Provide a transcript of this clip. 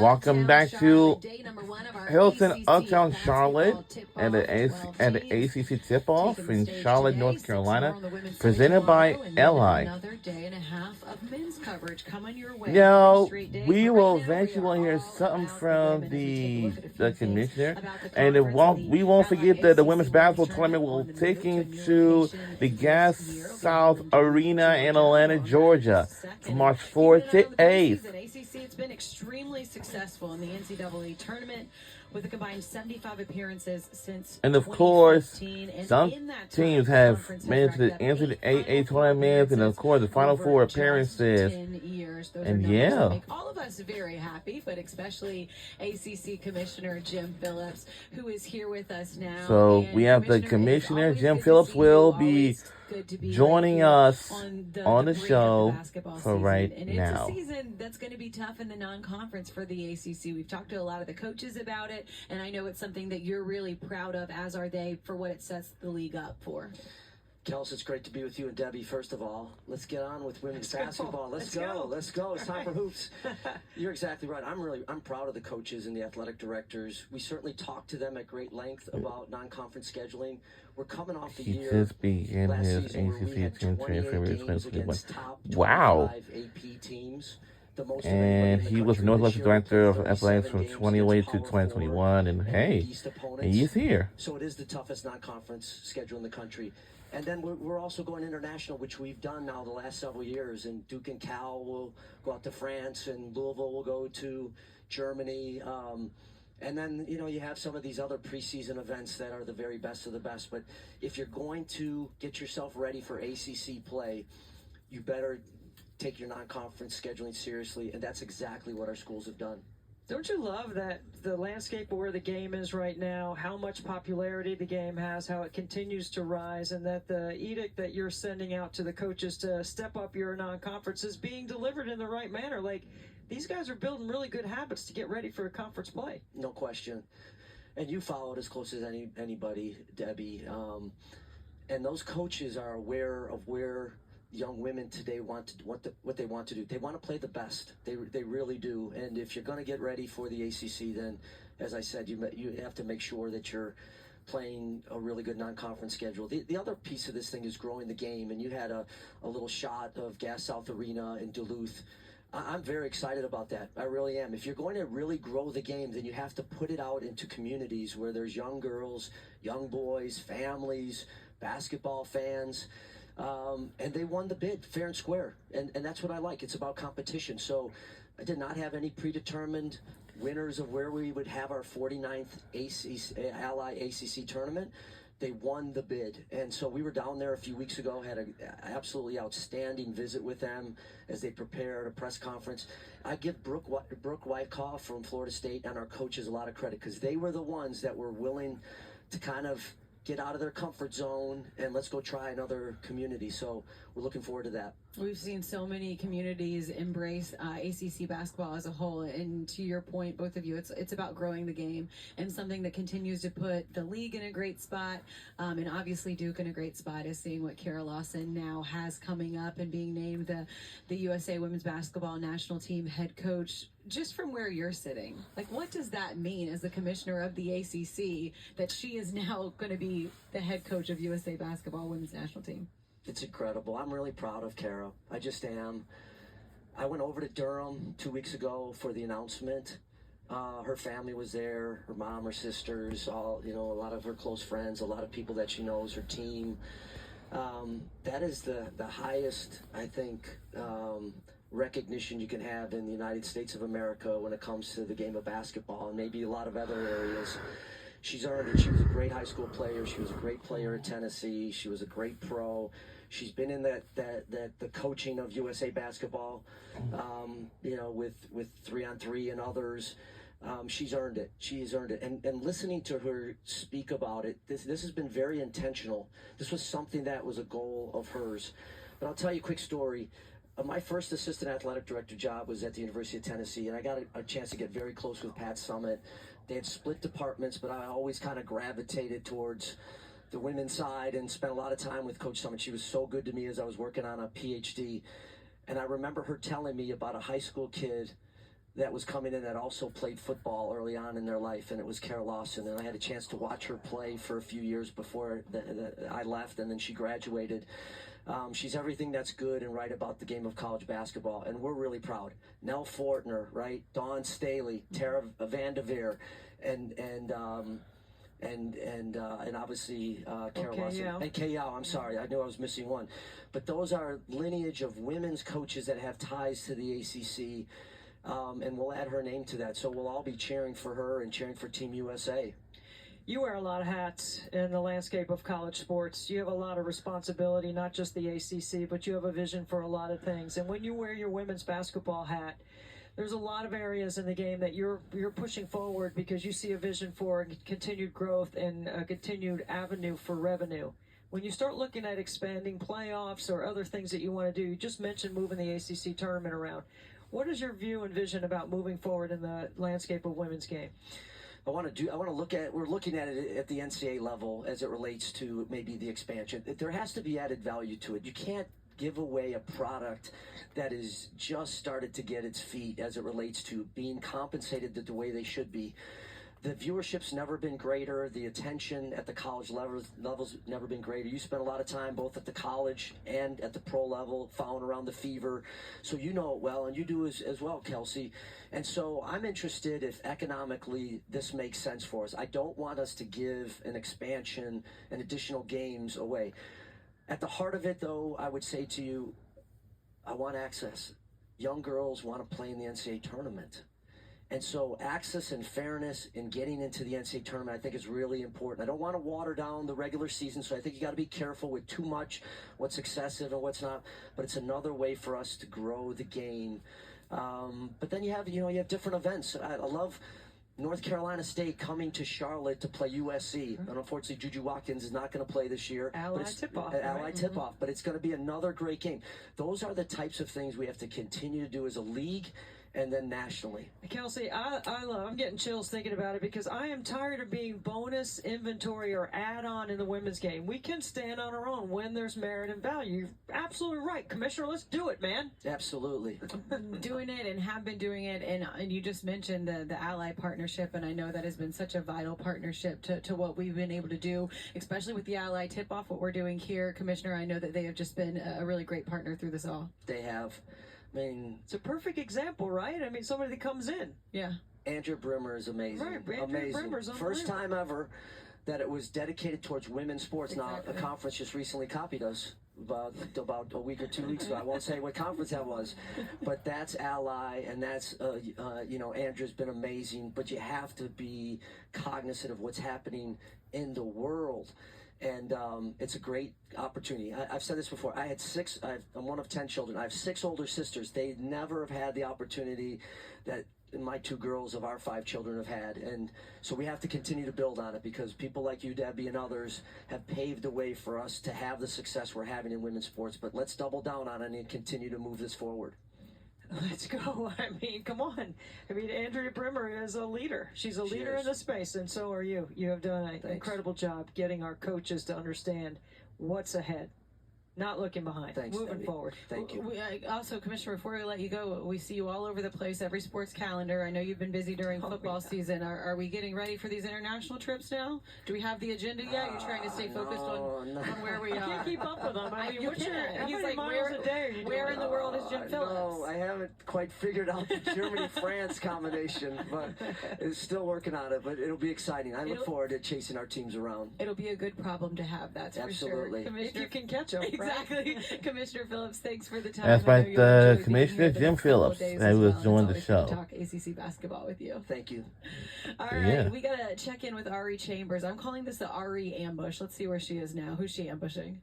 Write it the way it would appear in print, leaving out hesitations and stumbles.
Welcome back to Hilton Uptown Charlotte and the ACC tip-off in Charlotte, North Carolina, presented by LI. Now, we will eventually hear something from the commissioner, and we won't forget that the women's basketball tournament will take into the Gas South Arena in Atlanta, Georgia, from March 4th to 8th. ACC, it's been extremely successful in the NCAA tournament with a combined 75 appearances since. And of course, some teams have made it to the NCAA tournament, and of course, the Final Four appearances. 10 years. Those and are yeah, make all of us very happy, but especially ACC Commissioner Jim Phillips, who is here with us now. So we have the Commissioner, Jim Phillips, will be joining us on the show for right now. It's a season that's going to be tough in the non-conference for the ACC. We've talked to a lot of the coaches about it, and I know it's something that you're really proud of, as are they, for what it sets the league up for. Kels, it's great to be with you and Debbie. First of all, let's get on with women's basketball. Let's go. Let's go. It's time for hoops. You're exactly right. I'm proud of the coaches and the athletic directors. We certainly talked to them at great length about non-conference scheduling. We're coming off the year. He just began his ACC team transfer against top 25 AP teams. And he was the Northwest Director of Athletics from 2008 to 2021. And hey, he's here. So it is the toughest non-conference schedule in the country. And then we're also going international, which we've done now the last several years. And Duke and Cal will go out to France, and Louisville will go to Germany. And then, you have some of these other preseason events that are the very best of the best. But if you're going to get yourself ready for ACC play, you better take your non-conference scheduling seriously. And that's exactly what our schools have done. Don't you love that the landscape of where the game is right now, how much popularity the game has, how it continues to rise, and that the edict that you're sending out to the coaches to step up your non-conference is being delivered in the right manner? Like, these guys are building really good habits to get ready for a conference play. No question. And you follow it as close as anybody, Debbie. And those coaches are aware of where young women today want to what they want to do. They want to play the best. They really do. And if you're going to get ready for the ACC, then, as I said, you have to make sure that you're playing a really good non-conference schedule. The other piece of this thing is growing the game. And you had a little shot of Gas South Arena in Duluth. I'm very excited about that. I really am. If you're going to really grow the game, then you have to put it out into communities where there's young girls, young boys, families, basketball fans. And they won the bid fair and square. And that's what I like. It's about competition. So I did not have any predetermined winners of where we would have our 49th Ally ACC tournament. They won the bid. And so we were down there a few weeks ago, had an absolutely outstanding visit with them as they prepared a press conference. I give Brooke Wyckoff from Florida State and our coaches a lot of credit, because they were the ones that were willing to kind of get out of their comfort zone and let's go try another community. So we're looking forward to that. We've seen so many communities embrace ACC basketball as a whole, and to your point, both of you, it's about growing the game and something that continues to put the league in a great spot, and obviously Duke in a great spot is seeing what Kara Lawson now has coming up and being named the USA Women's Basketball National Team head coach. Just from where you're sitting, like, what does that mean as the commissioner of the ACC that she is now going to be the head coach of USA Basketball Women's National Team? It's incredible. I'm really proud of Kara. I just am. I went over to Durham 2 weeks ago for the announcement. Her family was there, her mom, her sisters, all, a lot of her close friends, a lot of people that she knows, her team. That is the highest, I think, recognition you can have in the United States of America when it comes to the game of basketball, and maybe a lot of other areas. She's earned it. She was a great high school player. She was a great player at Tennessee. She was a great pro. She's been in the coaching of USA basketball, with 3-on-3 and others. She's earned it. She's earned it. And listening to her speak about it, this has been very intentional. This was something that was a goal of hers. But I'll tell you a quick story. My first assistant athletic director job was at the University of Tennessee, and I got a chance to get very close with Pat Summitt. They had split departments, but I always kind of gravitated towards the women's side and spent a lot of time with Coach Summitt. She was so good to me as I was working on a PhD. And I remember her telling me about a high school kid that was coming in that also played football early on in their life, and it was Kara Lawson. And I had a chance to watch her play for a few years before I left, and then she graduated. She's everything that's good and right about the game of college basketball, and we're really proud. Nell Fortner, right? Dawn Staley, Tara Vanderveer, and obviously Kara Lawson and Kay Yao. I'm sorry, I knew I was missing one, but those are lineage of women's coaches that have ties to the ACC. And we'll add her name to that. So we'll all be cheering for her and cheering for Team USA. You wear a lot of hats in the landscape of college sports. You have a lot of responsibility, not just the ACC, but you have a vision for a lot of things. And when you wear your women's basketball hat, there's a lot of areas in the game that you're pushing forward because you see a vision for continued growth and a continued avenue for revenue. When you start looking at expanding playoffs or other things that you want to do, you just mentioned moving the ACC tournament around. What is your view and vision about moving forward in the landscape of women's game? We're looking at it at the NCAA level as it relates to maybe the expansion. There has to be added value to it. You can't give away a product that is just started to get its feet as it relates to being compensated the way they should be. The viewership's never been greater. The attention at the college level's never been greater. You spend a lot of time both at the college and at the pro level following around the Fever. So you know it well, and you do as well, Kelsey. And so I'm interested if economically this makes sense for us. I don't want us to give an expansion and additional games away. At the heart of it, though, I would say to you, I want access. Young girls want to play in the NCAA tournament. And so access and fairness in getting into the NCAA tournament, I think, is really important. I don't want to water down the regular season, so I think you got to be careful with too much, what's excessive and what's not. But it's another way for us to grow the game. But then you have different events. I love North Carolina State coming to Charlotte to play USC. And unfortunately, Juju Watkins is not going to play this year. Allied tip-off. Tip-off, but it's going to be another great game. Those are the types of things we have to continue to do as a league and then nationally. Kelsey, I'm getting chills thinking about it because I am tired of being bonus, inventory, or add-on in the women's game. We can stand on our own when there's merit and value. You're absolutely right. Commissioner, let's do it, man. Absolutely. Doing it and have been doing it, and you just mentioned the Ally partnership, and I know that has been such a vital partnership to what we've been able to do, especially with the Ally tip-off, what we're doing here. Commissioner, I know that they have just been a really great partner through this all. They have. I mean, it's a perfect example, right? I mean, somebody that comes in. Yeah. Andrea Brimmer is amazing. Right, Andrea Brimmer's unbelievable. First time ever that it was dedicated towards women's sports. Exactly. Now, a conference just recently copied us about a week or 2 weeks ago. I won't say what conference that was, but that's Ally, and that's, Andrea's been amazing, but you have to be cognizant of what's happening in the world. And it's a great opportunity. I've said this before. I'm one of 10 children. I have 6 older sisters. They never have had the opportunity that my 2 girls of our 5 children have had. And so we have to continue to build on it because people like you, Debbie, and others have paved the way for us to have the success we're having in women's sports. But let's double down on it and continue to move this forward. Let's go. I mean, come on. I mean, Andrea Brimmer is a leader. She's a leader in the space, and so are you. You have done an incredible job getting our coaches to understand what's ahead. Not looking behind. Thanks, moving Debbie. forward. Thank you. Also, Commissioner, before we let you go, we see you all over the place, every sports calendar. I know you've been busy during football season. Are we getting ready for these international trips now? Do we have the agenda yet? You're trying to stay focused on where we are. I can't keep up with them. I mean, you what's can't. how He's many like, miles a day are you where doing? in the world is Jim Phillips? No, I haven't quite figured out the Germany-France combination, but it's still working on it. But it'll be exciting. I look forward to chasing our teams around. It'll be a good problem to have, that's Absolutely. for sure. If you can catch them. Exactly. Commissioner Phillips, thanks for the time. That's I know right, you'll enjoy being Commissioner here the Jim next couple of Phillips, days who as was well, and doing it's the always show. good to talk ACC basketball with you. Thank you. All right, we got to check in with Ari Chambers. I'm calling this the Ari ambush. Let's see where she is now. Who's she ambushing?